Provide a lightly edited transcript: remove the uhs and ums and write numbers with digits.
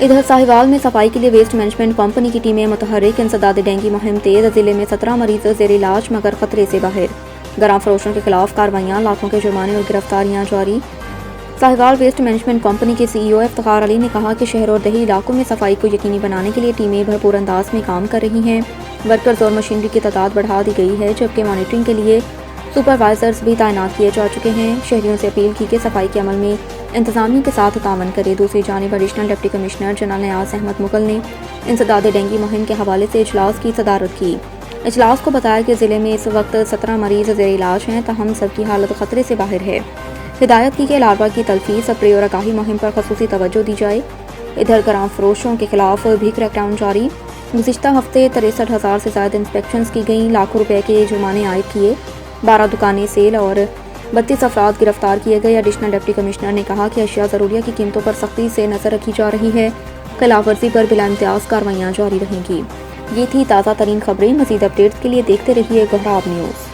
ادھر साहिवाल में सफाई के लिए वेस्ट मैनेजमेंट कंपनी की टीमें मुतहर्रिक। इंसदाद डेंगू मुहिम तेज। जिले में 17 मरीज जेर इलाज मगर खतरे से बाहर। गराम फरोशों के खिलाफ कार्रवाइयां, लाखों के जुर्माने और गिरफ्तारियां जारी। साहिवाल वेस्ट मैनेजमेंट कंपनी के सीईओ इफ्तिखार अली ने कहा कि शहर और देही इलाकों में सफाई को यकीनी बनाने के लिए टीमें भरपूर अंदाज में काम कर रही हैं। वर्कर्स और मशीनरी की तादाद बढ़ा दी गई है, जबकि मॉनिटरिंग के लिए सुपरवाइजर्स भी तैनात किए जा चुके हैं। शहरियों से अपील की कि सफाई के अमल में इंतजामिया के साथ तावन करे। दूसरी जानिब एडिशनल डिप्टी कमिश्नर जनरल नियाज अहमद मुगल ने इंसदाद डेंगू मुहिम के हवाले से इजलास की सदारत की। इजलास को बताया कि ज़िले में इस वक्त 17 मरीज जेर इलाज हैं, तहम सबकी हालत खतरे से बाहर है। हिदायत की कि लार्वा की तलफीस, स्प्रे और आगाही मुहिम पर खसूसी तवज्जो दी जाए। इधर गराम फरोशों के खिलाफ भी क्रैकडाउन जारी। गुज़िश्ता हफ्ते 63,000 से ज़्यादा इंस्पेक्शंस की गईं, लाखों रुपए के जुर्माने आयद किए, 12 दुकानें सेल और 32 अफराद गिरफ्तार किए गए। एडिशनल डिप्टी कमिश्नर ने कहा कि अशिया ज़रूरिया की कीमतों पर सख्ती से नज़र रखी जा रही है। खिलाफ वर्जी पर बिला इम्तियाज़ कार्रवाइयाँ जारी रहेंगी। ये थी ताज़ा तरीन खबरें। मज़ीद अपडेट्स के लिए देखते रहिए गोहराब न्यूज़।